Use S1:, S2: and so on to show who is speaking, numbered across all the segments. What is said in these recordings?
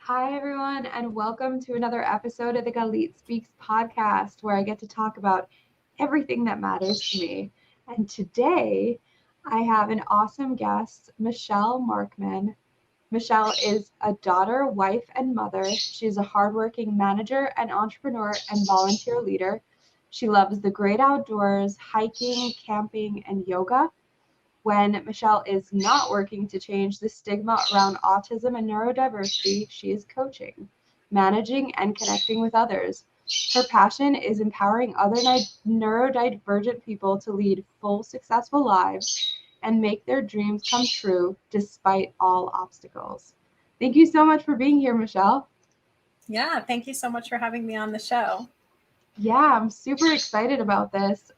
S1: Hi, everyone, and welcome to another episode of the Galit Speaks podcast, where I get to talk about everything that matters to me. And today, I have an awesome guest, Michelle Markman. Michelle is a daughter, wife, and mother. She's a hardworking manager and entrepreneur and volunteer leader. She loves the great outdoors, hiking, camping, and yoga. When Michelle is not working to change the stigma around autism and neurodiversity, she is coaching, managing, and connecting with others. Her passion is empowering other neurodivergent people to lead full, successful lives and make their dreams come true despite all obstacles. Thank you so much for being here, Michelle.
S2: Yeah, thank you so much for having me on the show.
S1: Yeah, I'm super excited about this.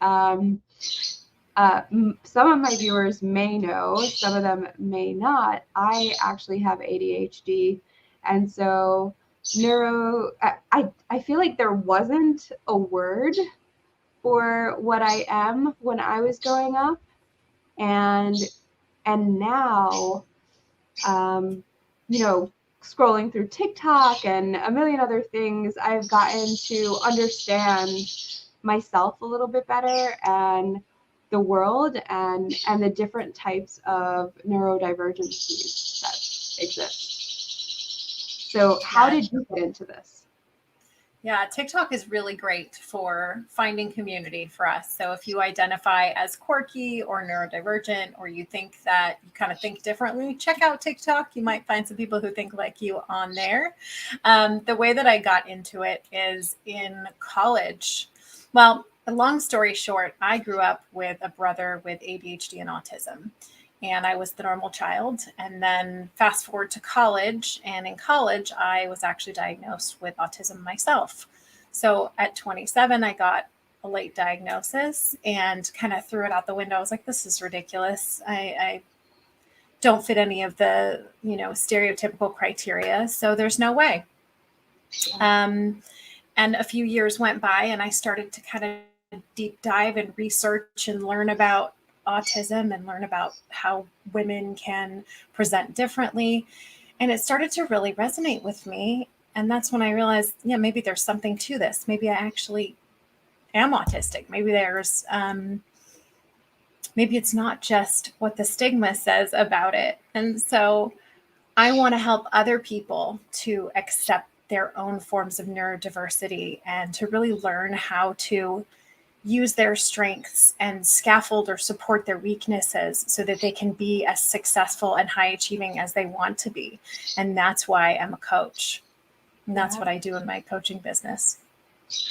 S1: Some of my viewers may know, some of them may not. I actually have ADHD, and so I feel like there wasn't a word for what I am when I was growing up, and now, um, you know, scrolling through TikTok and a million other things, I've gotten to understand myself a little bit better and the world and the different types of neurodivergencies that exist. So how did you get into this?
S2: Yeah, TikTok is really great for finding community for us. So if you identify as quirky or neurodivergent, or you think that you kind of think differently, check out TikTok. You might find some people who think like you on there. The way that I got into it is in college. Well, a long story short, I grew up with a brother with ADHD and autism. And I was the normal child. And then fast forward to college. And in college, I was actually diagnosed with autism myself. So at 27, I got a late diagnosis and kind of threw it out the window. I was like, this is ridiculous. I don't fit any of the, stereotypical criteria. So there's no way. And a few years went by and I started to kind of deep dive and research and learn about autism and learn about how women can present differently. And it started to really resonate with me. And that's when I realized, yeah, maybe there's something to this. Maybe I actually am autistic. Maybe there's, maybe it's not just what the stigma says about it. And so I want to help other people to accept their own forms of neurodiversity and to really learn how to use their strengths and scaffold or support their weaknesses so that they can be as successful and high achieving as they want to be. And that's why I'm a coach. And that's what I do in my coaching business.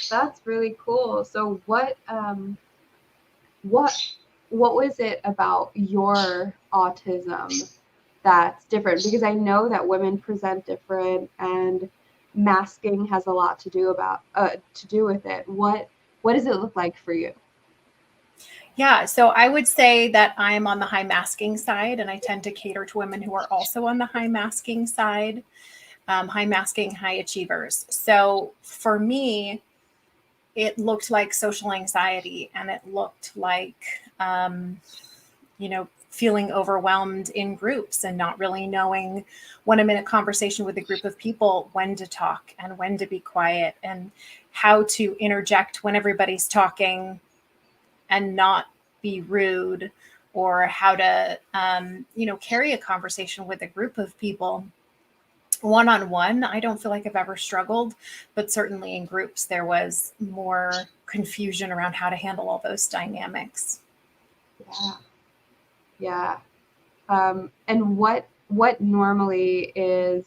S1: That's really cool. So what was it about your autism that's different? Because I know that women present different and masking has a lot to do with it. What does it look like for you?
S2: Yeah, so I would say that I'm on the high masking side, and I tend to cater to women who are also on the high masking side, high masking, high achievers. So for me, it looked like social anxiety, and it looked like, feeling overwhelmed in groups and not really knowing when I'm in a conversation with a group of people, when to talk and when to be quiet and how to interject when everybody's talking and not be rude, or how to, carry a conversation with a group of people. One-on-one, I don't feel like I've ever struggled, but certainly in groups, there was more confusion around how to handle all those dynamics.
S1: Yeah. And what normally is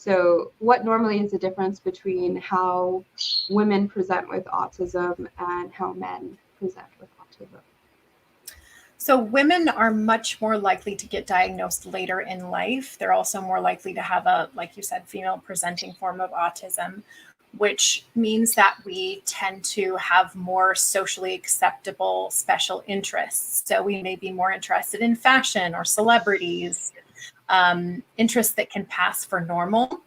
S1: the difference between how women present with autism and how men present with autism?
S2: So women are much more likely to get diagnosed later in life. They're also more likely to have a, like you said, female presenting form of autism, which means that we tend to have more socially acceptable special interests. So we may be more interested in fashion or celebrities, interests that can pass for normal.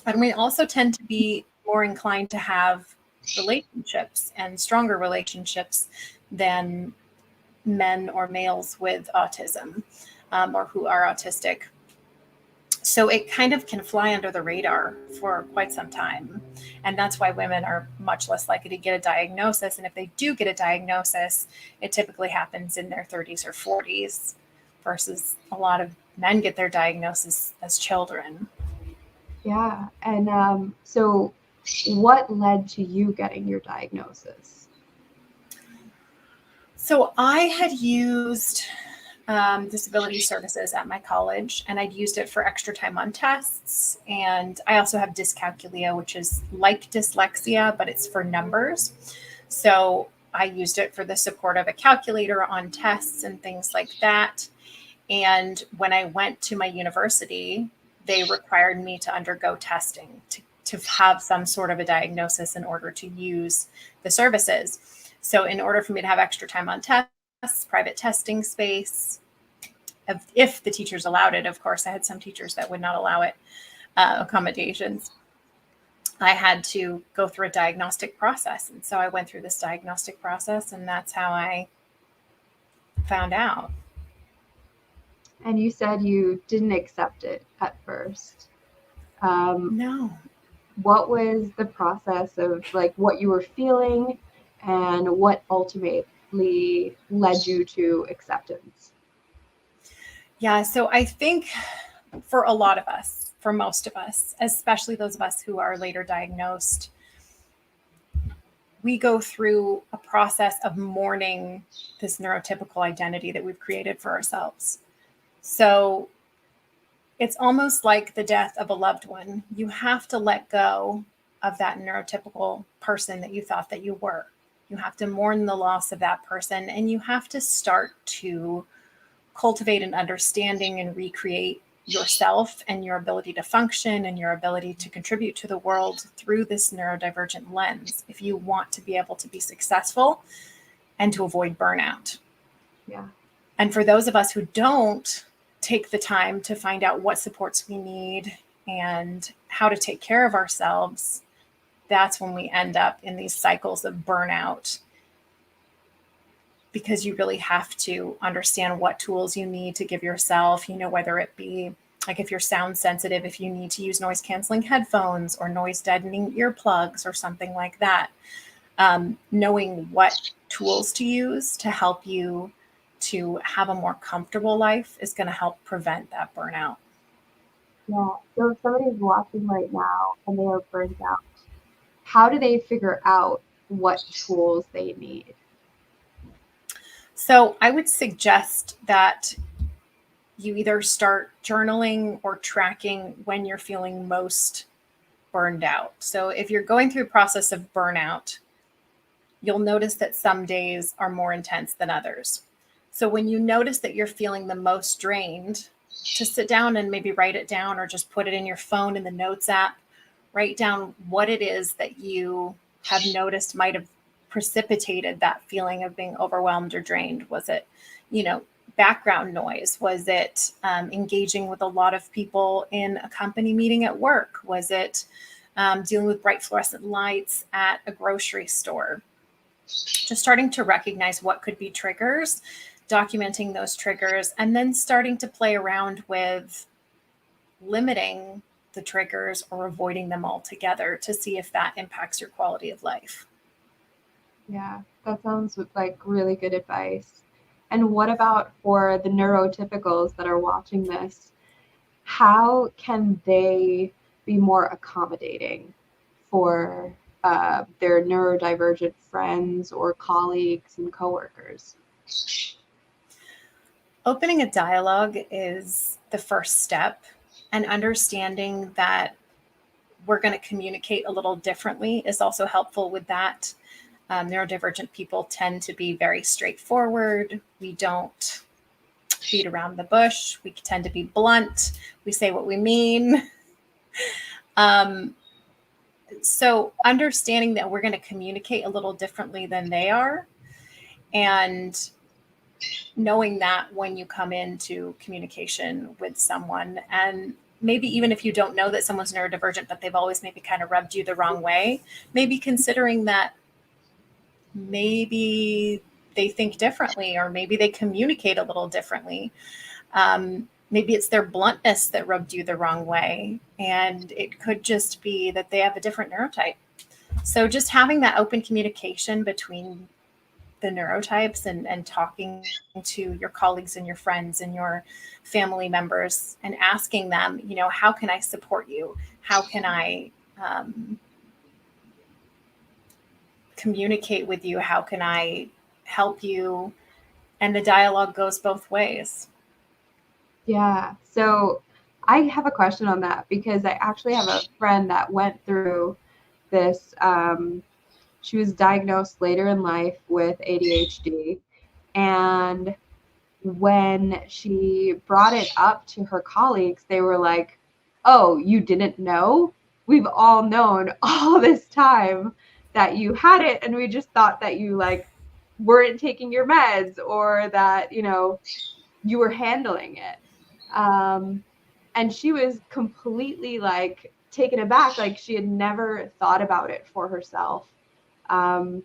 S2: And we also tend to be more inclined to have relationships and stronger relationships than men or males with autism, or who are autistic. So it kind of can fly under the radar for quite some time. And that's why women are much less likely to get a diagnosis. And if they do get a diagnosis, it typically happens in their 30s or 40s versus a lot of men get their diagnosis as children.
S1: Yeah. And so what led to you getting your diagnosis?
S2: So I had used disability services at my college, and I'd used it for extra time on tests. And I also have dyscalculia, which is like dyslexia, but it's for numbers. So I used it for the support of a calculator on tests and things like that. And when I went to my university, they required me to undergo testing to have some sort of a diagnosis in order to use the services. So in order for me to have extra time on tests, private testing space, if the teachers allowed it, of course, I had some teachers that would not allow it, accommodations, I had to go through a diagnostic process. And so I went through this diagnostic process, and that's how I found out.
S1: And you said you didn't accept it at first.
S2: No.
S1: What was the process of like what you were feeling and what ultimately led you to acceptance?
S2: Yeah, so I think for a lot of us, for most of us, especially those of us who are later diagnosed, we go through a process of mourning this neurotypical identity that we've created for ourselves. So it's almost like the death of a loved one. You have to let go of that neurotypical person that you thought that you were. You have to mourn the loss of that person, and you have to start to cultivate an understanding and recreate yourself and your ability to function and your ability to contribute to the world through this neurodivergent lens if you want to be able to be successful and to avoid burnout.
S1: Yeah.
S2: And for those of us who don't take the time to find out what supports we need and how to take care of ourselves, that's when we end up in these cycles of burnout, because you really have to understand what tools you need to give yourself, whether it be like if you're sound sensitive, if you need to use noise canceling headphones or noise deadening earplugs or something like that. Knowing what tools to use to help you to have a more comfortable life is going to help prevent that burnout.
S1: Yeah. So if somebody's watching right now and they are burned out, how do they figure out what tools they need?
S2: So I would suggest that you either start journaling or tracking when you're feeling most burned out. So if you're going through a process of burnout, you'll notice that some days are more intense than others. So when you notice that you're feeling the most drained, to sit down and maybe write it down or just put it in your phone in the notes app, write down what it is that you have noticed might have precipitated that feeling of being overwhelmed or drained. Was it, background noise? Was it engaging with a lot of people in a company meeting at work? Was it dealing with bright fluorescent lights at a grocery store? Just starting to recognize what could be triggers, documenting those triggers, and then starting to play around with limiting the triggers or avoiding them altogether to see if that impacts your quality of life.
S1: Yeah, that sounds like really good advice. And what about for the neurotypicals that are watching this? How can they be more accommodating for their neurodivergent friends or colleagues and coworkers?
S2: Opening a dialogue is the first step, and understanding that we're going to communicate a little differently is also helpful with that. Neurodivergent people tend to be very straightforward. We don't beat around the bush. We tend to be blunt. We say what we mean. So understanding that we're going to communicate a little differently than they are, and knowing that when you come into communication with someone, and maybe even if you don't know that someone's neurodivergent, but they've always maybe kind of rubbed you the wrong way, maybe considering that maybe they think differently, or maybe they communicate a little differently. Maybe it's their bluntness that rubbed you the wrong way. And it could just be that they have a different neurotype. So just having that open communication between the neurotypes and talking to your colleagues and your friends and your family members and asking them, you know, how can I support you? How can I communicate with you? How can I help you? And the dialogue goes both ways.
S1: Yeah. So I have a question on that because I actually have a friend that went through this. She was diagnosed later in life with ADHD. And when she brought it up to her colleagues, they were like, oh, you didn't know? We've all known all this time that you had it, and we just thought that you like weren't taking your meds or that, you know, you were handling it. And she was completely like taken aback, like she had never thought about it for herself. Um,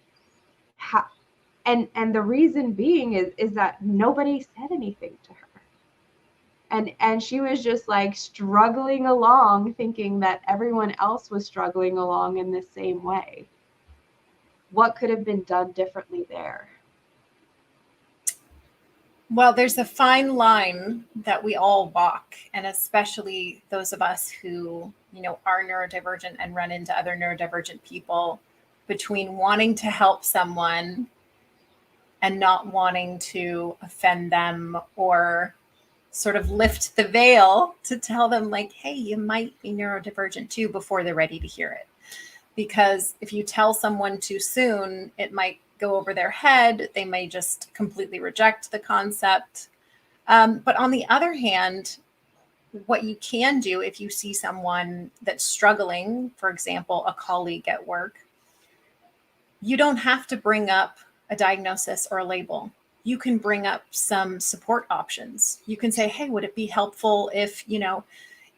S1: and the reason being is that nobody said anything to her. And she was just like struggling along, thinking that everyone else was struggling along in the same way. What could have been done differently there?
S2: Well, there's a fine line that we all walk, and especially those of us who, you know, are neurodivergent and run into other neurodivergent people, between wanting to help someone and not wanting to offend them or sort of lift the veil to tell them like, hey, you might be neurodivergent too before they're ready to hear it. Because if you tell someone too soon, it might go over their head. They may just completely reject the concept. But on the other hand, what you can do if you see someone that's struggling, for example, a colleague at work, you don't have to bring up a diagnosis or a label. You can bring up some support options. You can say, hey, would it be helpful if, you know,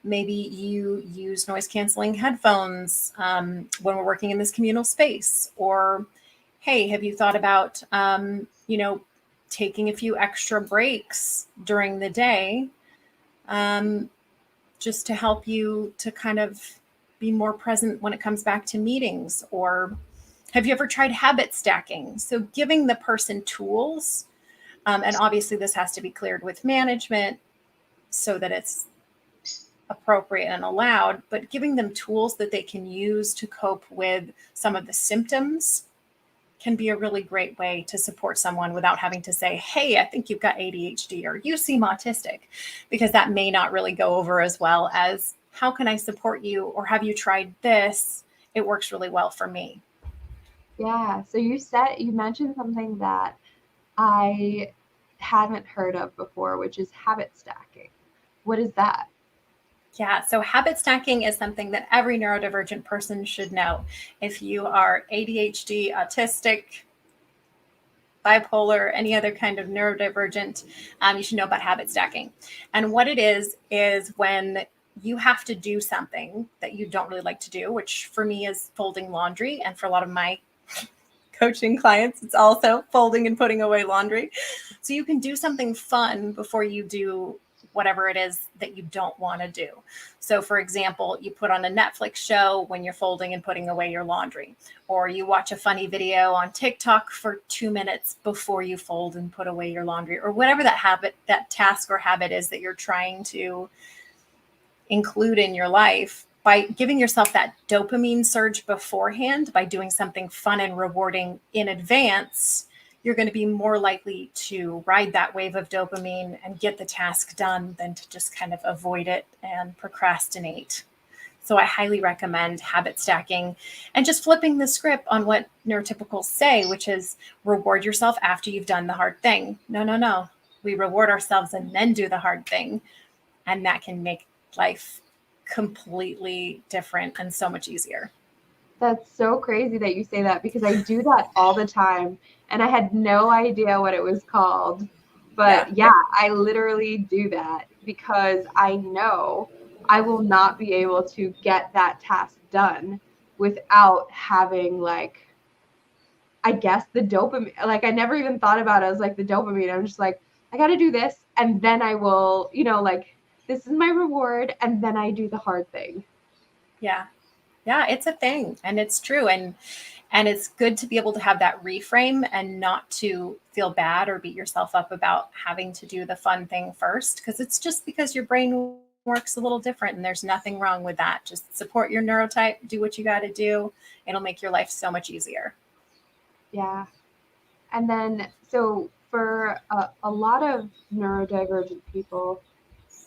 S2: maybe you use noise canceling headphones when we're working in this communal space? Or, hey, have you thought about, you know, taking a few extra breaks during the day just to help you to kind of be more present when it comes back to meetings? Or have you ever tried habit stacking? So giving the person tools, and obviously this has to be cleared with management so that it's appropriate and allowed, but giving them tools that they can use to cope with some of the symptoms can be a really great way to support someone without having to say, hey, I think you've got ADHD or you seem autistic, because that may not really go over as well as, how can I support you? Or have you tried this? It works really well for me.
S1: Yeah. So you mentioned something that I hadn't heard of before, which is habit stacking. What is that?
S2: Yeah, so habit stacking is something that every neurodivergent person should know. If you are ADHD, autistic, bipolar, any other kind of neurodivergent, you should know about habit stacking. And what it is when you have to do something that you don't really like to do, which for me is folding laundry. And for a lot of my coaching clients, it's also folding and putting away laundry. So you can do something fun before you do whatever it is that you don't want to do. So for example, you put on a Netflix show when you're folding and putting away your laundry, or you watch a funny video on TikTok for 2 minutes before you fold and put away your laundry, or whatever that task or habit is that you're trying to include in your life. By giving yourself that dopamine surge beforehand, by doing something fun and rewarding in advance, you're going to be more likely to ride that wave of dopamine and get the task done than to just kind of avoid it and procrastinate. So I highly recommend habit stacking and just flipping the script on what neurotypicals say, which is reward yourself after you've done the hard thing. No. We reward ourselves and then do the hard thing. And that can make life completely different and so much easier.
S1: That's so crazy that you say that, because I do that all the time and I had no idea what it was called. But yeah, I literally do that because I know I will not be able to get that task done without having, like, I guess the dopamine. Like, I never even thought about it as like the dopamine. I'm just like, I got to do this and then I will, you know, like this is my reward, and then I do the hard thing.
S2: Yeah. Yeah, it's a thing, and it's true. And it's good to be able to have that reframe and not to feel bad or beat yourself up about having to do the fun thing first, because it's just because your brain works a little different, and there's nothing wrong with that. Just support your neurotype, do what you got to do. It'll make your life so much easier.
S1: Yeah. And then, so for a lot of neurodivergent people,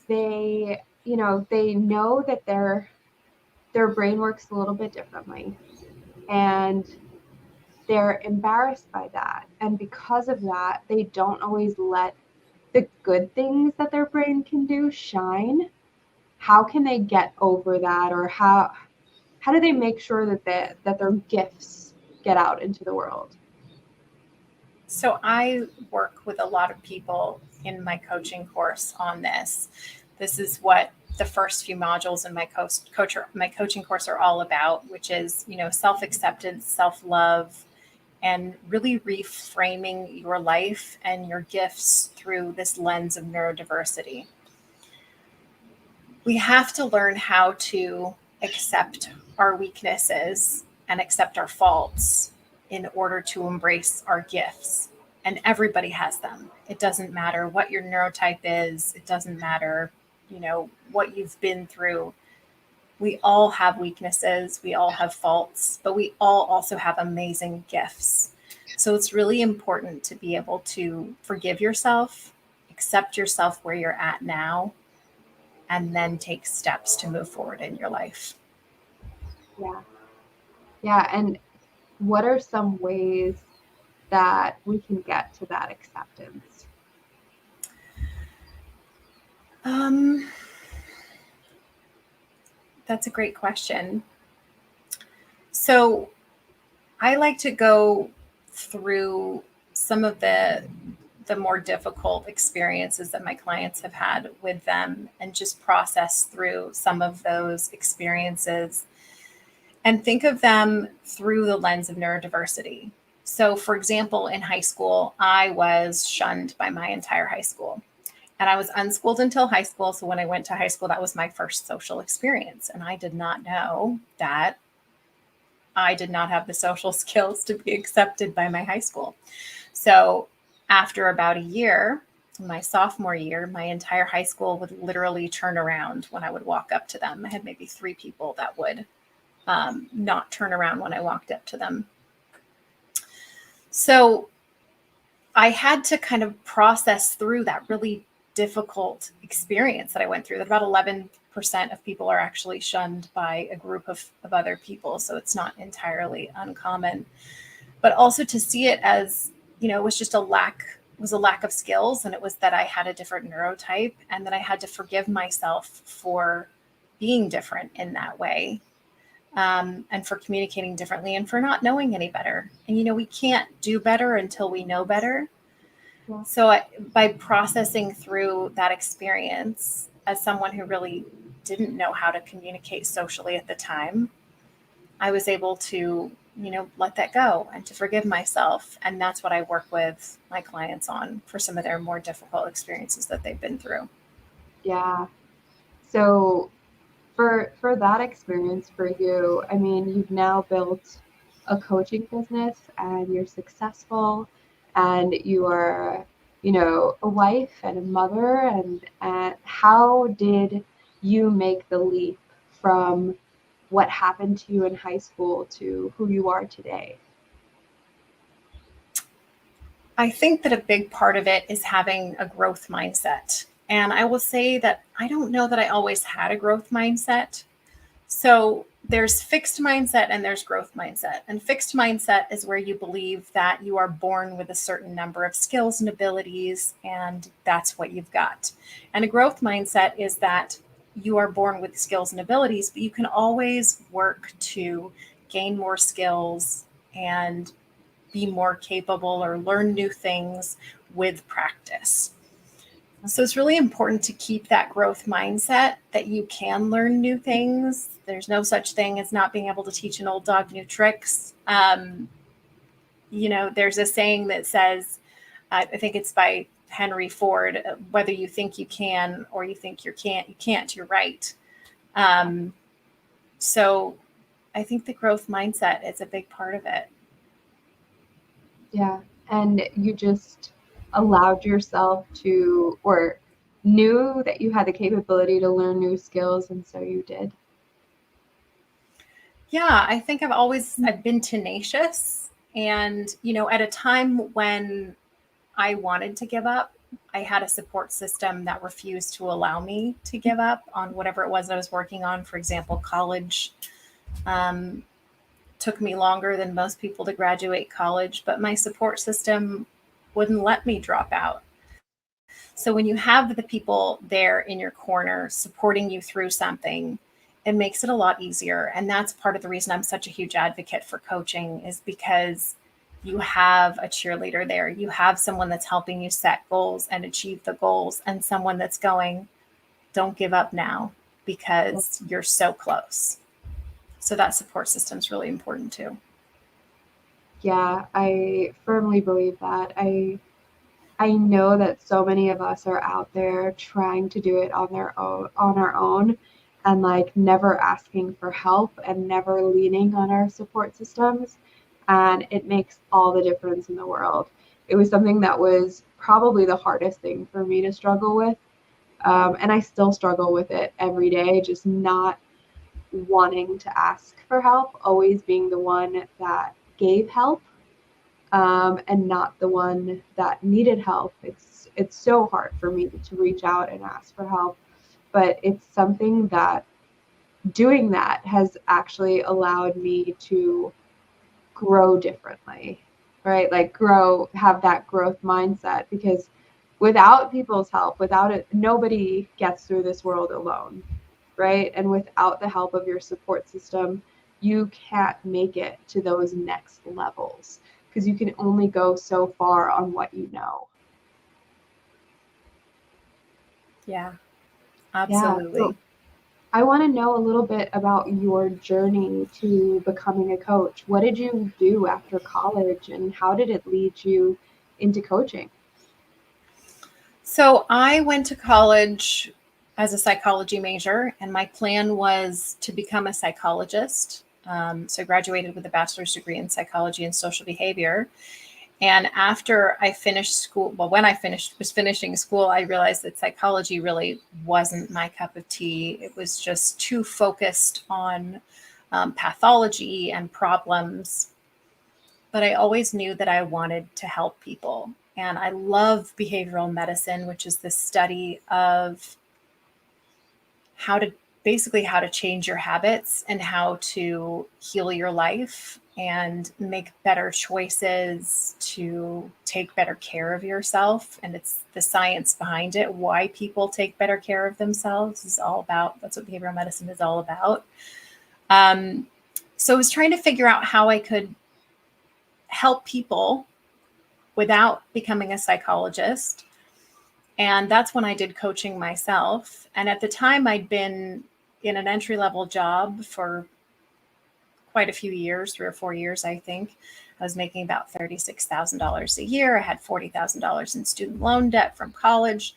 S1: they, they know that their brain works a little bit differently, and they're embarrassed by that. And because of that, they don't always let the good things that their brain can do shine. How can they get over that, or how do they make sure that their gifts get out into the world?
S2: So I work with a lot of people in my coaching course on this. This is what the first few modules in my coaching course are all about, which is, self-acceptance, self-love, and really reframing your life and your gifts through this lens of neurodiversity. We have to learn how to accept our weaknesses and accept our faults in order to embrace our gifts. And everybody has them. It doesn't matter what your neurotype is. It doesn't matter, what you've been through. We all have weaknesses. We all have faults, but we all also have amazing gifts. So it's really important to be able to forgive yourself, accept yourself where you're at now, and then take steps to move forward in your life.
S1: Yeah. Yeah. And what are some ways that we can get to that acceptance?
S2: That's a great question. So I like to go through some of the more difficult experiences that my clients have had with them, and just process through some of those experiences and think of them through the lens of neurodiversity. So, for example, in high school, I was shunned by my entire high school. And I was unschooled until high school. So when I went to high school, that was my first social experience. And I did not know that I did not have the social skills to be accepted by my high school. So after about a year, my sophomore year, my entire high school would literally turn around when I would walk up to them. I had maybe 3 people that would not turn around when I walked up to them. So I had to kind of process through that really difficult experience that I went through. That about 11% of people are actually shunned by a group of other people. So it's not entirely uncommon, but also to see it as, it was just a lack of skills. And it was that I had a different neurotype, and that I had to forgive myself for being different in that way. And for communicating differently, and for not knowing any better. And, we can't do better until we know better. Yeah. So by processing through that experience as someone who really didn't know how to communicate socially at the time, I was able to, let that go and to forgive myself. And that's what I work with my clients on for some of their more difficult experiences that they've been through.
S1: Yeah. So for that experience for you, I mean, you've now built a coaching business, and you're successful, and you are, a wife and a mother. And how did you make the leap from what happened to you in high school to who you are today?
S2: I think that a big part of it is having a growth mindset. And I will say that I don't know that I always had a growth mindset. So there's fixed mindset and there's growth mindset. And fixed mindset is where you believe that you are born with a certain number of skills and abilities, and that's what you've got. And a growth mindset is that you are born with skills and abilities, but you can always work to gain more skills and be more capable or learn new things with practice. So it's really important to keep that growth mindset that you can learn new things. There's no such thing as not being able to teach an old dog new tricks. There's a saying that says, I think it's by Henry Ford, whether you think you can or you think you can't, you're right. So I think the growth mindset is a big part of it.
S1: Yeah. And you just allowed yourself to, or knew that you had the capability to learn new skills, and so you did.
S2: Yeah, I think I've been tenacious, and at a time when I wanted to give up, I had a support system that refused to allow me to give up on whatever it was I was working on. For example, college took me longer than most people to graduate college, but my support system wouldn't let me drop out. So when you have the people there in your corner supporting you through something, it makes it a lot easier. And that's part of the reason I'm such a huge advocate for coaching, is because you have a cheerleader there. You have someone that's helping you set goals and achieve the goals, and someone that's going, don't give up now because you're so close. So that support system is really important too.
S1: Yeah, I firmly believe that. I know that so many of us are out there trying to do it on our own, and like never asking for help and never leaning on our support systems. And it makes all the difference in the world. It was something that was probably the hardest thing for me to struggle with. And I still struggle with it every day, just not wanting to ask for help, always being the one that gave help, and not the one that needed help. It's so hard for me to reach out and ask for help, but it's something that doing that has actually allowed me to grow differently, right? Like have that growth mindset, because without people's help, without it, nobody gets through this world alone, right? And without the help of your support system, you can't make it to those next levels, because you can only go so far on what you know.
S2: Yeah,
S1: Yeah. So
S2: absolutely.
S1: I want to know a little bit about your journey to becoming a coach. What did you do after college, and how did it lead you into coaching?
S2: So I went to college as a psychology major, and my plan was to become a psychologist. So I graduated with a bachelor's degree in psychology and social behavior. And after I finished school, well, when I was finishing school, I realized that psychology really wasn't my cup of tea. It was just too focused on pathology and problems. But I always knew that I wanted to help people. And I love behavioral medicine, which is the study of how to how to change your habits and how to heal your life and make better choices to take better care of yourself. And it's the science behind it. Why people take better care of themselves is all about, that's what behavioral medicine is all about. So I was trying to figure out how I could help people without becoming a psychologist. And that's when I did coaching myself. And at the time, I'd been in an entry-level job for quite a few years, 3 or 4 years, I think. I was making about $36,000 a year. I had $40,000 in student loan debt from college,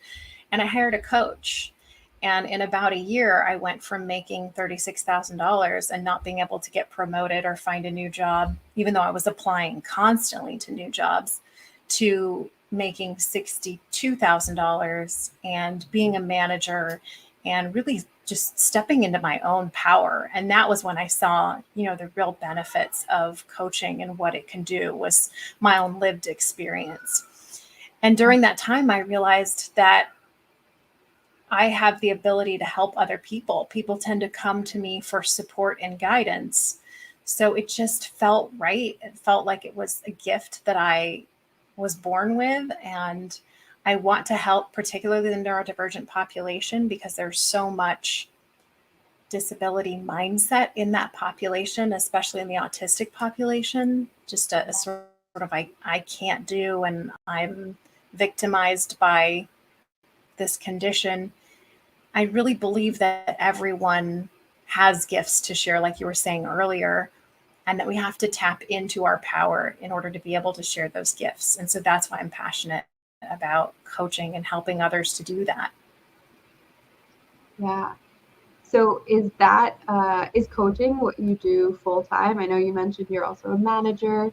S2: and I hired a coach. And in about a year, I went from making $36,000 and not being able to get promoted or find a new job, even though I was applying constantly to new jobs, to making $62,000 and being a manager and really just stepping into my own power. And that was when I saw, the real benefits of coaching and what it can do, was my own lived experience. And during that time, I realized that I have the ability to help other people. People tend to come to me for support and guidance. So it just felt right. It felt like it was a gift that I was born with. And I want to help particularly the neurodivergent population, because there's so much disability mindset in that population, especially in the autistic population, just a sort of I can't do, and I'm victimized by this condition. I really believe that everyone has gifts to share, like you were saying earlier, and that we have to tap into our power in order to be able to share those gifts. And so that's why I'm passionate about coaching and helping others to do that.
S1: Yeah. So is coaching what you do full time? I know you mentioned you're also a manager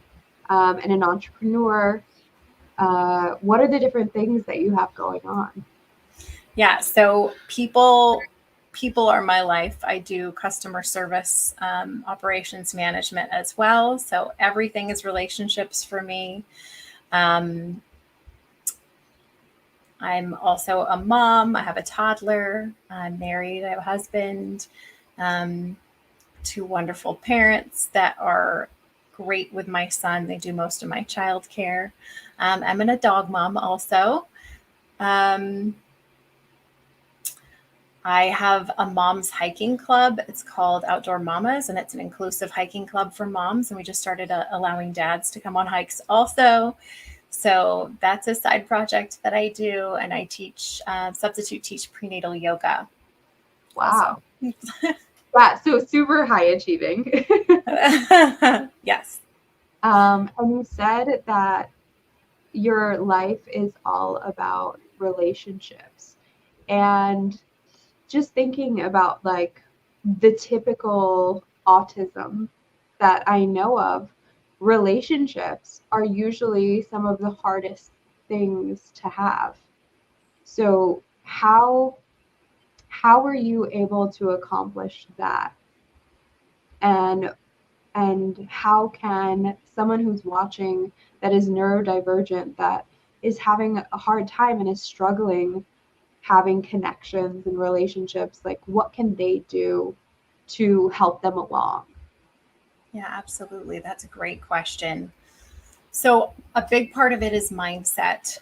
S1: and an entrepreneur. What are the different things that you have going on?
S2: Yeah, so people are my life. I do customer service, operations management as well. So everything is relationships for me. I'm also a mom. I have a toddler. I'm married. I have a husband. Two wonderful parents that are great with my son. They do most of my childcare. I'm a dog mom also. I have a mom's hiking club. It's called Outdoor Mamas, and it's an inclusive hiking club for moms. And we just started allowing dads to come on hikes also. So that's a side project that I do. And I teach, substitute teach prenatal yoga.
S1: Wow.
S2: Also.
S1: Yeah, so super high achieving.
S2: Yes.
S1: And you said that your life is all about relationships. And just thinking about like the typical autism that I know of, relationships are usually some of the hardest things to have. So how are you able to accomplish that? And how can someone who's watching that is neurodivergent, that is having a hard time and is struggling having connections and relationships, like what can they do to help them along?
S2: Yeah, absolutely. That's a great question. So a big part of it is mindset,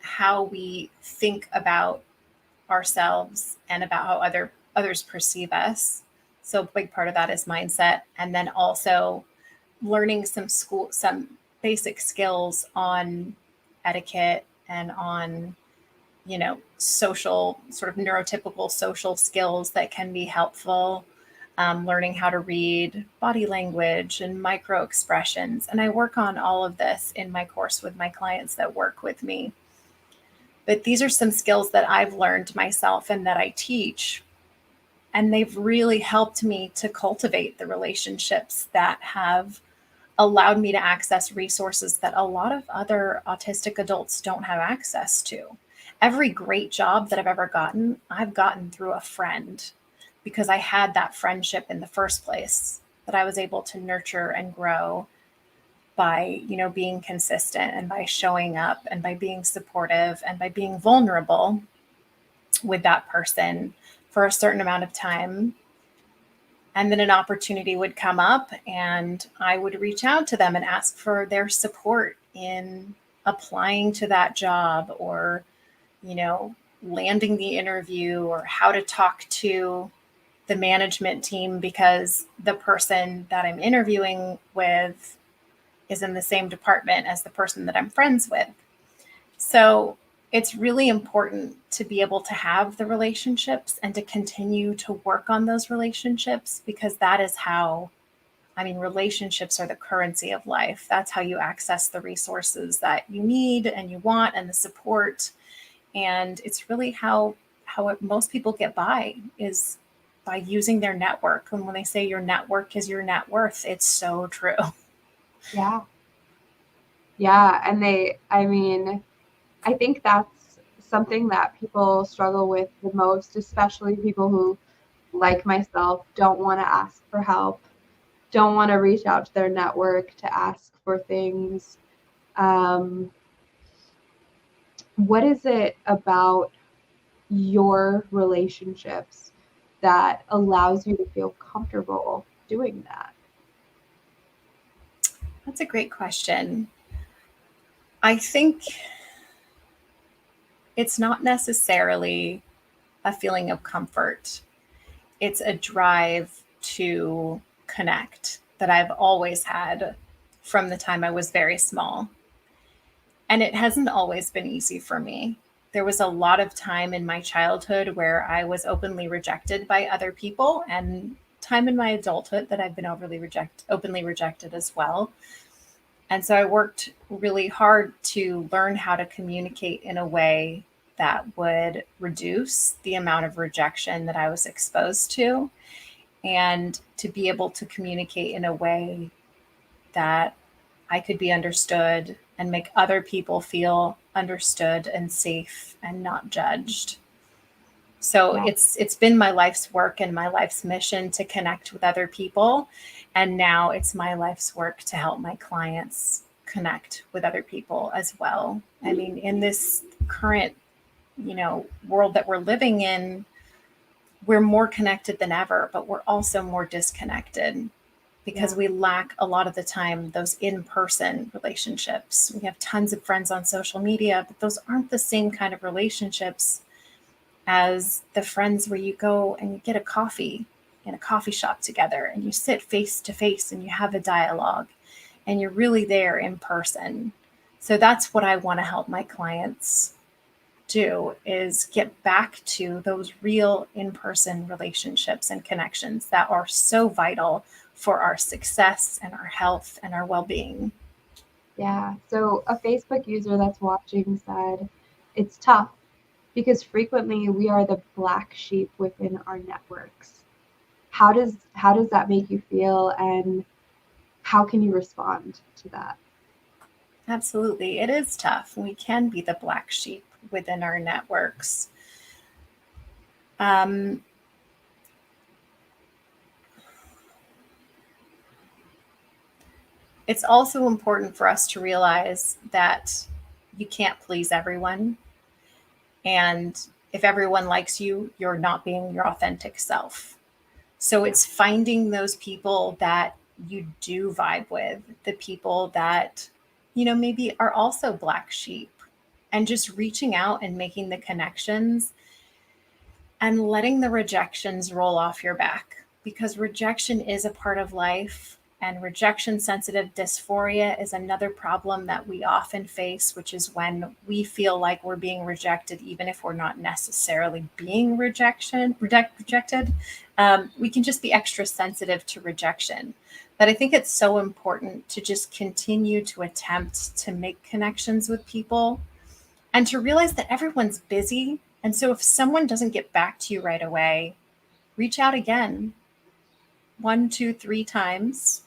S2: how we think about ourselves and about how others perceive us. So a big part of that is mindset. And then also learning some basic skills on etiquette and on, social, sort of neurotypical social skills that can be helpful. Learning how to read body language and micro expressions. And I work on all of this in my course with my clients that work with me. But these are some skills that I've learned myself and that I teach. And they've really helped me to cultivate the relationships that have allowed me to access resources that a lot of other autistic adults don't have access to. Every great job that I've gotten through a friend, because I had that friendship in the first place that I was able to nurture and grow by, being consistent and by showing up and by being supportive and by being vulnerable with that person for a certain amount of time. And then an opportunity would come up and I would reach out to them and ask for their support in applying to that job or, landing the interview or how to talk to the management team because the person that I'm interviewing with is in the same department as the person that I'm friends with. So it's really important to be able to have the relationships and to continue to work on those relationships because that is how, relationships are the currency of life. That's how you access the resources that you need and you want and the support. And it's really how most people get by is by using their network. And when they say your network is your net worth, it's so true.
S1: Yeah. Yeah. And I think that's something that people struggle with the most, especially people who, like myself, don't want to ask for help, don't want to reach out to their network to ask for things. What is it about your relationships that allows you to feel comfortable doing that?
S2: That's a great question. I think it's not necessarily a feeling of comfort. It's a drive to connect that I've always had from the time I was very small. And it hasn't always been easy for me. There was a lot of time in my childhood where I was openly rejected by other people, and time in my adulthood that I've been openly rejected as well. And so I worked really hard to learn how to communicate in a way that would reduce the amount of rejection that I was exposed to, and to be able to communicate in a way that I could be understood and make other people feel understood and safe and not judged. So
S1: Yeah.
S2: it's been my life's work and my life's mission to connect with other people. And now it's my life's work to help my clients connect with other people as well. I mean, in this current, world that we're living in, we're more connected than ever, but we're also more disconnected because we lack a lot of the time those in-person relationships. We have tons of friends on social media, but those aren't the same kind of relationships as the friends where you go and you get a coffee in a coffee shop together and you sit face to face and you have a dialogue and you're really there in person. So that's what I want to help my clients do, is get back to those real in-person relationships and connections that are so vital for our success and our health and our well-being.
S1: Yeah. So a Facebook user that's watching said, it's tough because frequently we are the black sheep within our networks. How does that make you feel, and how can you respond to that?
S2: Absolutely. It is tough. We can be the black sheep within our networks. It's also important for us to realize that you can't please everyone. And if everyone likes you, you're not being your authentic self. So it's finding those people that you do vibe with, the people that, maybe are also black sheep, and just reaching out and making the connections and letting the rejections roll off your back, because rejection is a part of life. And rejection sensitive dysphoria is another problem that we often face, which is when we feel like we're being rejected, even if we're not necessarily being rejected. We can just be extra sensitive to rejection. But I think it's so important to just continue to attempt to make connections with people and to realize that everyone's busy. And so if someone doesn't get back to you right away, reach out again 1, 2, 3 times.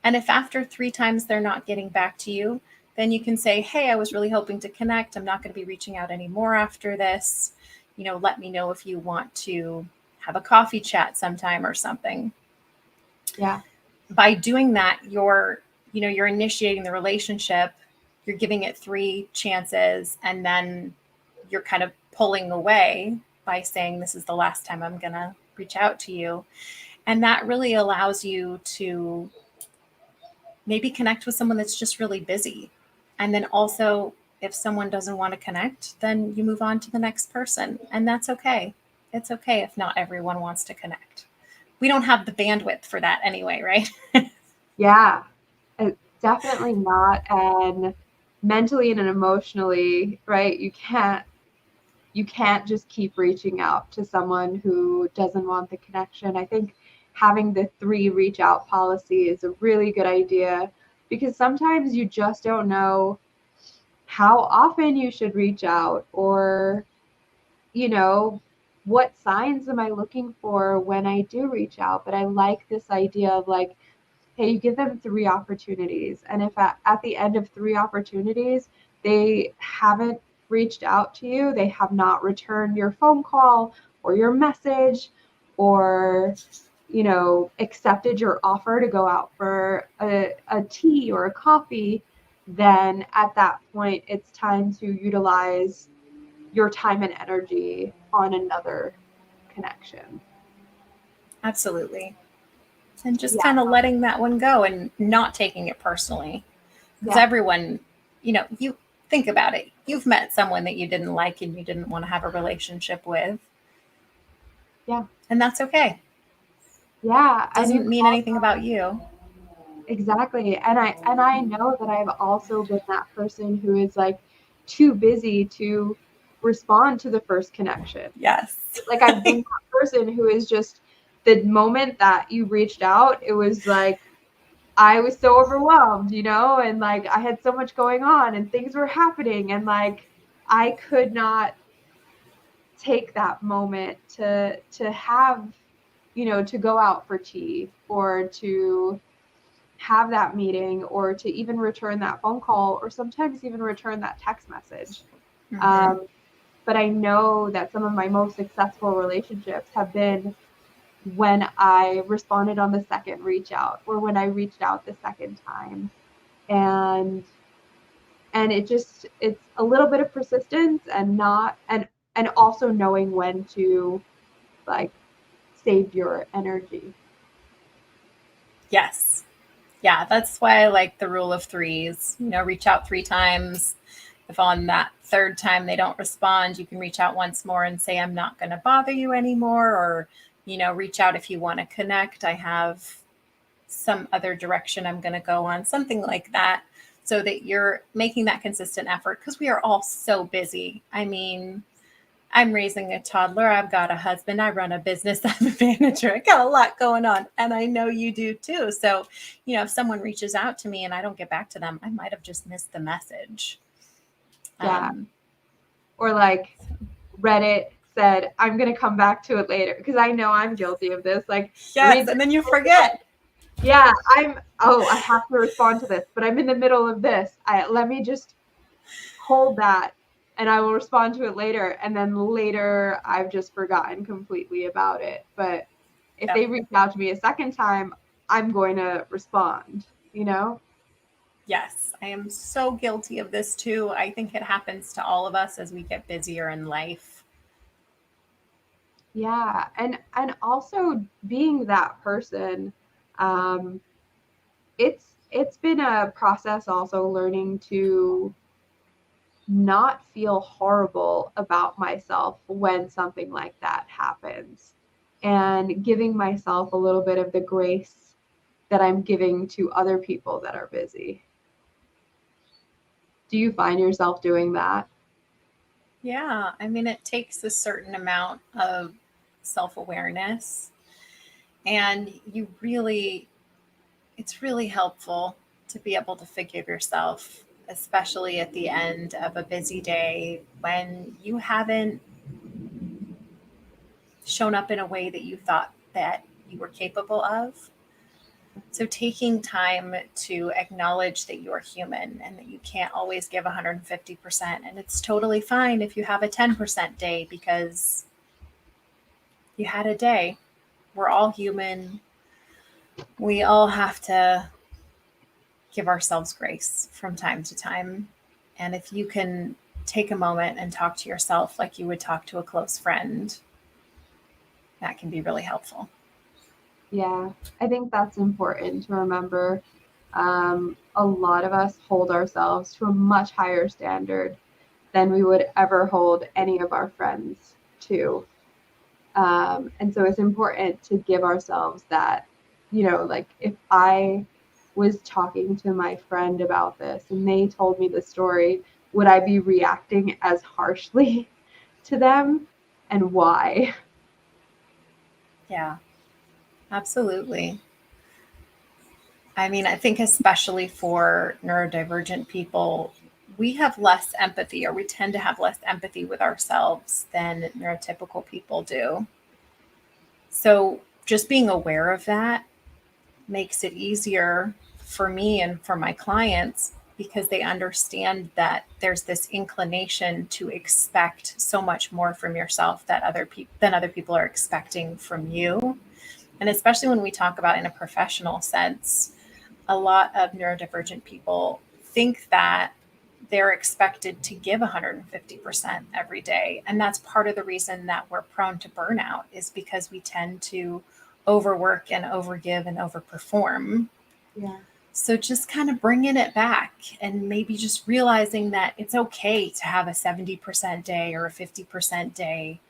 S2: And if after 3 times they're not getting back to you, then you can say, hey, I was really hoping to connect. I'm not going to be reaching out anymore after this. Let me know if you want to have a coffee chat sometime or something.
S1: Yeah.
S2: By doing that, you're initiating the relationship, you're giving it 3 chances, and then you're kind of pulling away by saying, this is the last time I'm going to reach out to you. And that really allows you to maybe connect with someone that's just really busy. And then also, if someone doesn't want to connect, then you move on to the next person. And that's okay. It's okay if not everyone wants to connect. We don't have the bandwidth for that anyway, right?
S1: Yeah, definitely not. And mentally and emotionally, right? You can't just keep reaching out to someone who doesn't want the connection. I think having the 3 reach out policy is a really good idea, because sometimes you just don't know how often you should reach out, or, what signs am I looking for when I do reach out. But I like this idea of like, hey, you give them 3 opportunities. And if at the end of 3 opportunities, they haven't reached out to you, they have not returned your phone call or your message, or, accepted your offer to go out for a tea or a coffee, then at that point, it's time to utilize your time and energy on another connection.
S2: Absolutely. And just kind of letting that one go and not taking it personally. Because everyone, you think about it. You've met someone that you didn't like and you didn't want to have a relationship with.
S1: Yeah.
S2: And that's okay.
S1: Yeah.
S2: It doesn't mean anything about you.
S1: Exactly. And I know that I've also been that person who is like too busy to respond to the first connection.
S2: Yes.
S1: Like I've been that person who is just, the moment that you reached out, it was like I was so overwhelmed, and like I had so much going on and things were happening, and like I could not take that moment to have, to go out for tea or to have that meeting or to even return that phone call or sometimes even return that text message.
S2: Mm-hmm.
S1: But I know that some of my most successful relationships have been when I responded on the second reach out or when I reached out the second time. And it's a little bit of persistence and not and also knowing when to like save your energy.
S2: Yes. Yeah, that's why I like the rule of threes. Reach out 3 times. If on that third time they don't respond, you can reach out once more and say, I'm not going to bother you anymore. Or, reach out if you want to connect. I have some other direction I'm going to go on, something like that, so that you're making that consistent effort because we are all so busy. I mean, I'm raising a toddler. I've got a husband. I run a business. I'm a manager. I got a lot going on. And I know you do too. So, if someone reaches out to me and I don't get back to them, I might have just missed the message.
S1: Yeah. Or like Reddit said, I'm going to come back to it later, because I know I'm guilty of this. Like,
S2: yes, and then you forget.
S1: Yeah, I have to respond to this, but I'm in the middle of this. Let me just hold that and I will respond to it later. And then later I've just forgotten completely about it. But if they reach out to me a second time, I'm going to respond,
S2: Yes, I am so guilty of this too. I think it happens to all of us as we get busier in life.
S1: Yeah, and also being that person, it's been a process also learning to not feel horrible about myself when something like that happens, and giving myself a little bit of the grace that I'm giving to other people that are busy. Do you find yourself doing that?
S2: Yeah, I mean, it takes a certain amount of self awareness, and it's really helpful to be able to forgive yourself, especially at the end of a busy day when you haven't shown up in a way that you thought that you were capable of. So, taking time to acknowledge that you're human and that you can't always give 150%. And it's totally fine if you have a 10% day because you had a day. We're all human. We all have to give ourselves grace from time to time. And if you can take a moment and talk to yourself like you would talk to a close friend, that can be really helpful.
S1: Yeah, I think that's important to remember. A lot of us hold ourselves to a much higher standard than we would ever hold any of our friends to. And so it's important to give ourselves that, like if I was talking to my friend about this and they told me the story, would I be reacting as harshly to them, and why?
S2: Yeah, absolutely. I mean, I think especially for neurodivergent people, we have less empathy, or we tend to have less empathy with ourselves than neurotypical people do. So just being aware of that makes it easier for me and for my clients because they understand that there's this inclination to expect so much more from yourself that other people are expecting from you. And especially when we talk about in a professional sense, a lot of neurodivergent people think that they're expected to give 150% every day. And that's part of the reason that we're prone to burnout, is because we tend to overwork and overgive and overperform.
S1: Yeah.
S2: So just kind of bringing it back and maybe just realizing that it's okay to have a 70% day or a 50% day,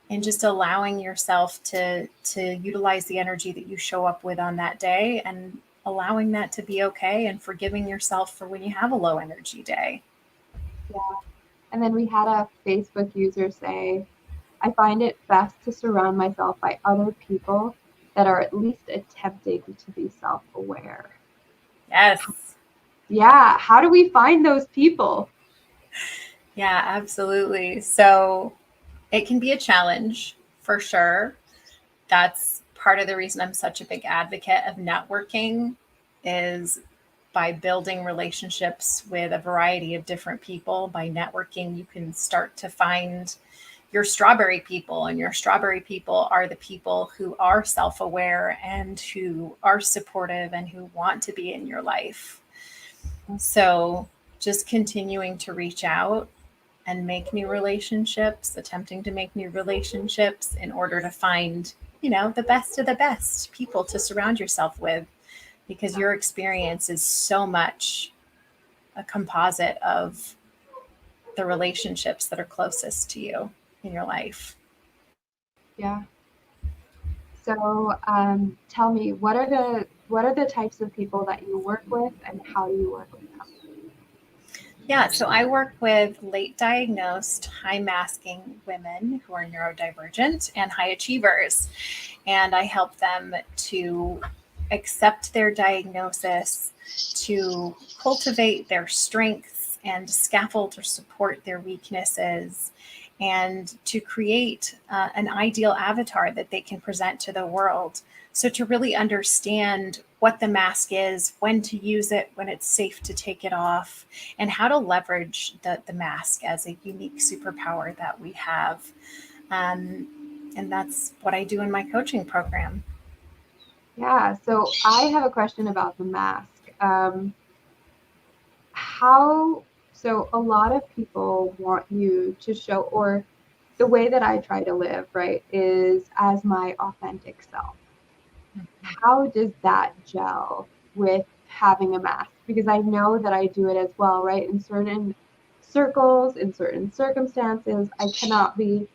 S2: and just allowing yourself to utilize the energy that you show up with on that day, and allowing that to be okay, and forgiving yourself for when you have a low energy day.
S1: Yeah. And then we had a Facebook user say, I find it best to surround myself by other people that are at least attempting to be self aware.
S2: Yes.
S1: Yeah. How do we find those people?
S2: Yeah, absolutely. So it can be a challenge for sure. That's part of the reason I'm such a big advocate of networking, is by building relationships with a variety of different people. By networking, you can start to find your strawberry people, and your strawberry people are the people who are self-aware and who are supportive and who want to be in your life. So just continuing to reach out and make new relationships, attempting to make new relationships in order to find, the best of the best people to surround yourself with, because your experience is so much a composite of the relationships that are closest to you in your life.
S1: Yeah. So tell me, what are the types of people that you work with, and how do you work with them?
S2: Yeah, so I work with late diagnosed, high masking women who are neurodivergent and high achievers. And I help them to accept their diagnosis, to cultivate their strengths and scaffold or support their weaknesses, and to create an ideal avatar that they can present to the world. So to really understand what the mask is, when to use it, when it's safe to take it off, and how to leverage the mask as a unique superpower that we have. And that's what I do in my coaching program.
S1: Yeah. So I have a question about the mask. So a lot of people want you to show, or the way that I try to live, right, is as my authentic self. How does that gel with having a mask? Because I know that I do it as well, right? In certain circles, in certain circumstances, I cannot be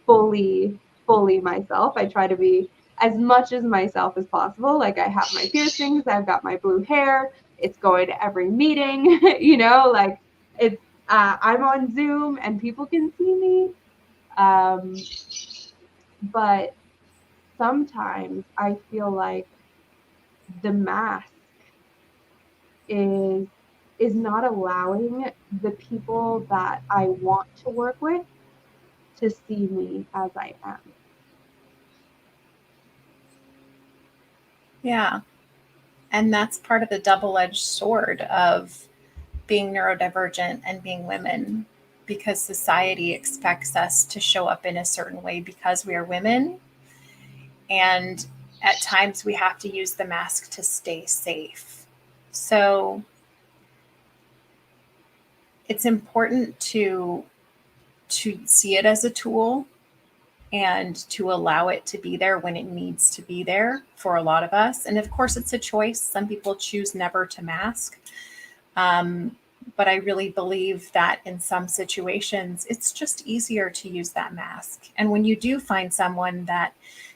S1: fully myself. I try to be as much as myself as possible. Like, I have my piercings, I've got my blue hair, it's going to every meeting, like it's I'm on Zoom and people can see me. But sometimes I feel like the mask is not allowing the people that I want to work with to see me as I am.
S2: Yeah. And that's part of the double-edged sword of being neurodivergent and being women, because society expects us to show up in a certain way because we are women. And at times we have to use the mask to stay safe. So it's important to see it as a tool and to allow it to be there when it needs to be there for a lot of us. And of course, it's a choice. Some people choose never to mask. But I really believe that in some situations, it's just easier to use that mask. And when you do find someone that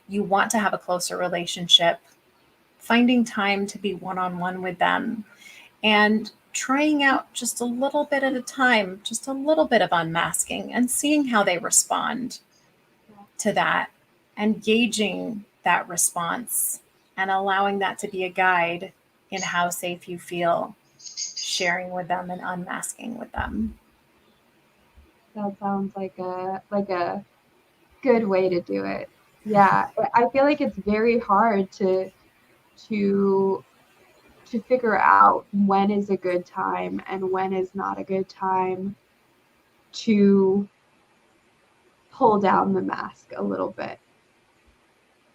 S2: you want to have a closer relationship, finding time to be one-on-one with them and trying out just a little bit at a time, just a little bit of unmasking, and seeing how they respond to that, and gauging that response and allowing that to be a guide in how safe you feel sharing with them and unmasking with them.
S1: That sounds like a good way to do it. Yeah, I feel like it's very hard to figure out when is a good time and when is not a good time to pull down the mask a little bit.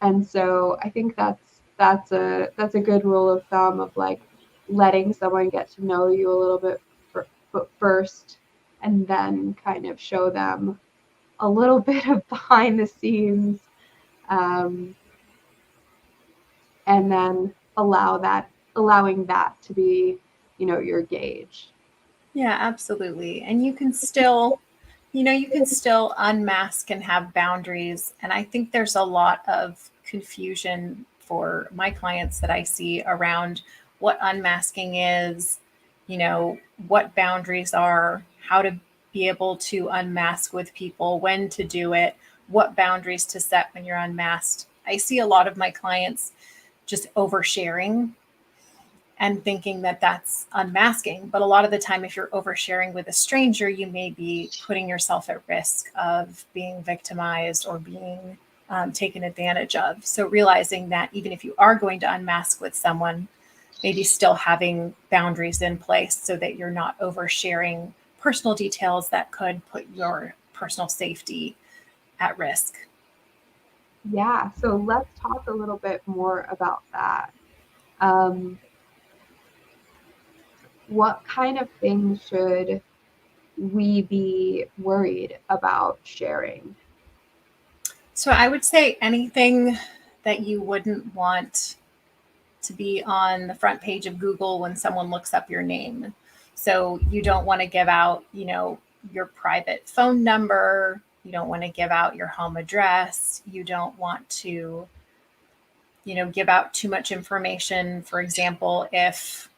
S1: And so I think that's a good rule of thumb of like letting someone get to know you a little bit first, and then kind of show them a little bit of behind the scenes, and then allowing that to be, your gauge.
S2: Yeah, absolutely. And you can still unmask and have boundaries. And I think there's a lot of confusion for my clients that I see around what unmasking is, what boundaries are, how to be able to unmask with people, when to do it, what boundaries to set when you're unmasked. I see a lot of my clients just oversharing, and thinking that that's unmasking. But a lot of the time, if you're oversharing with a stranger, you may be putting yourself at risk of being victimized or being taken advantage of. So realizing that even if you are going to unmask with someone, maybe still having boundaries in place so that you're not oversharing personal details that could put your personal safety at risk.
S1: Yeah, so let's talk a little bit more about that. What kind of things should we be worried about sharing?
S2: So I would say anything that you wouldn't want to be on the front page of Google when someone looks up your name. So you don't want to give out, your private phone number. You don't want to give out your home address. You don't want to, give out too much information. For example, if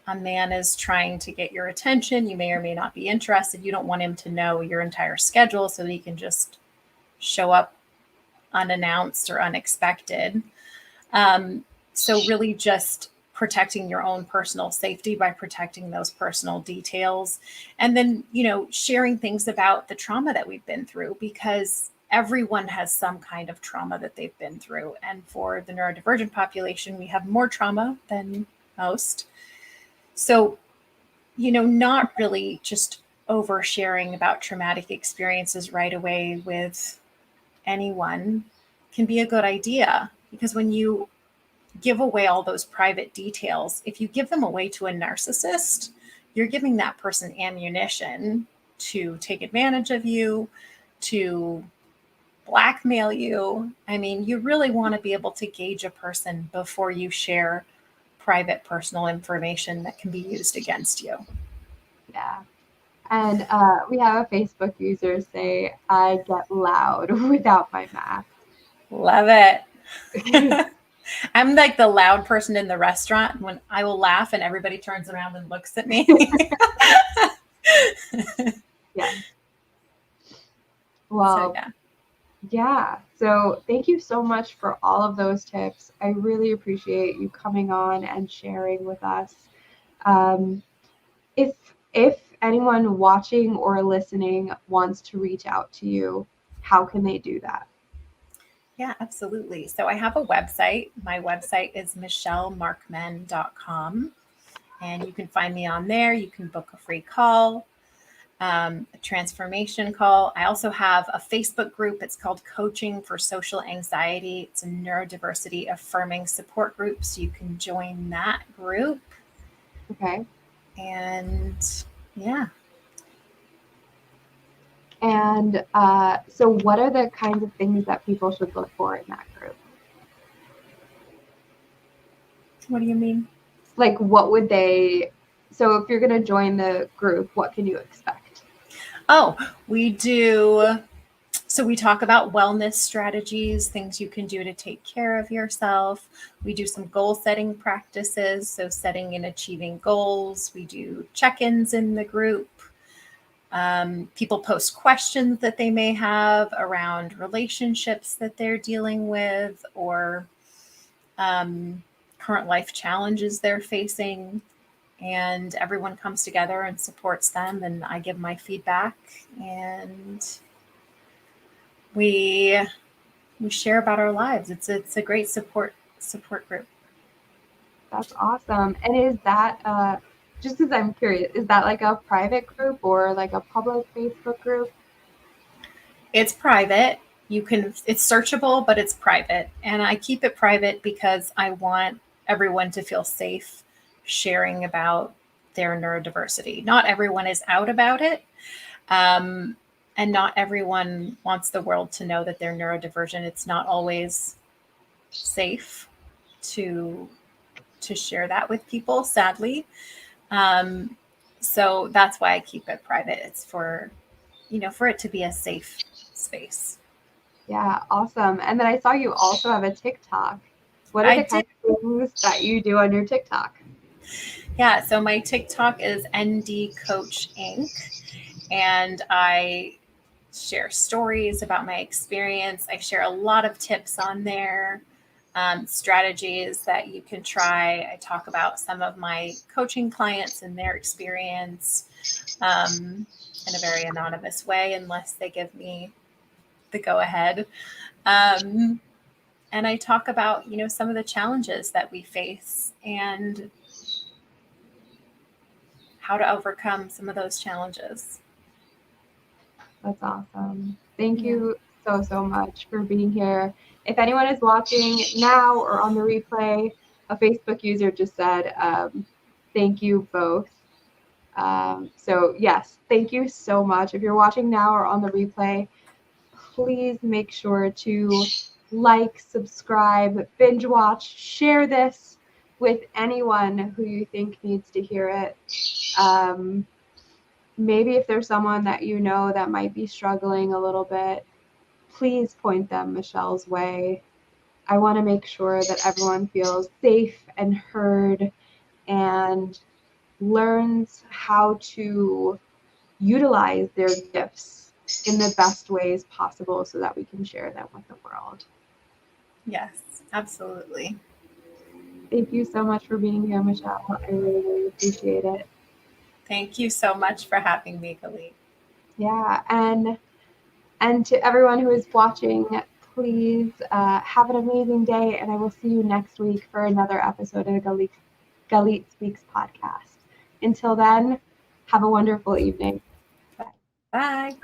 S2: a man is trying to get your attention, you may or may not be interested. You don't want him to know your entire schedule so that he can just show up unannounced or unexpected. So really just protecting your own personal safety by protecting those personal details. And then, sharing things about the trauma that we've been through, because everyone has some kind of trauma that they've been through. And for the neurodivergent population, we have more trauma than most. So, not really just oversharing about traumatic experiences right away with anyone can be a good idea, because when you give away all those private details, if you give them away to a narcissist, you're giving that person ammunition to take advantage of you, to blackmail you. I mean, you really want to be able to gauge a person before you share private personal information that can be used against you.
S1: Yeah. And we have a Facebook user say, I get loud without my mask.
S2: Love it. I'm like the loud person in the restaurant when I will laugh and everybody turns around and looks at me.
S1: Yeah. Well,
S2: So,
S1: yeah. So thank you so much for all of those tips. I really appreciate you coming on and sharing with us. If anyone watching or listening wants to reach out to you, how can they do that?
S2: Yeah, absolutely. So I have a website. My website is michellemarkman.com. And you can find me on there. You can book a free call, a transformation call. I also have a Facebook group. It's called Coaching for Social Anxiety. It's a neurodiversity affirming support group. So you can join that group.
S1: Okay.
S2: And yeah.
S1: And so what are the kinds of things that people should look for in that group?
S2: What do you mean?
S1: Like, what would they, so if you're going to join the group, what can you expect?
S2: Oh, we do. So we talk about wellness strategies, things you can do to take care of yourself. We do some goal setting practices, so setting and achieving goals. We do check-ins in the group. People post questions that they may have around relationships that they're dealing with, or current life challenges they're facing. And everyone comes together and supports them, and I give my feedback, and we share about our lives. It's a great support group.
S1: That's awesome. And is that, just because I'm curious, is that like a private group or like a public Facebook group?
S2: It's private. It's searchable, but it's private. And I keep it private because I want everyone to feel safe sharing about their neurodiversity. Not everyone is out about it. And not everyone wants the world to know that they're neurodivergent. It's not always safe to share that with people, sadly. So that's why I keep it private. It's for it to be a safe space.
S1: Yeah, awesome. And then I saw you also have a TikTok. What are the kind of things that you do on your TikTok?
S2: Yeah, so my TikTok is ND Coach Inc. And I share stories about my experience. I share a lot of tips on there. strategies that you can try. I talk about some of my coaching clients and their experience in a very anonymous way, unless they give me the go ahead. And I talk about, some of the challenges that we face and how to overcome some of those challenges.
S1: That's awesome. Thank you so much for being here. If anyone is watching now or on the replay, a Facebook user just said, thank you both. So yes, thank you so much. If you're watching now or on the replay, please make sure to like, subscribe, binge watch, share this with anyone who you think needs to hear it. Maybe if there's someone that you know that might be struggling a little bit, please point them Michelle's way. I want to make sure that everyone feels safe and heard and learns how to utilize their gifts in the best ways possible so that we can share them with the world.
S2: Yes, absolutely.
S1: Thank you so much for being here, Michelle. I really appreciate it.
S2: Thank you so much for having me, Galit.
S1: Yeah, and to everyone who is watching, please have an amazing day, and I will see you next week for another episode of the Galit Speaks podcast. Until then, have a wonderful evening.
S2: Bye.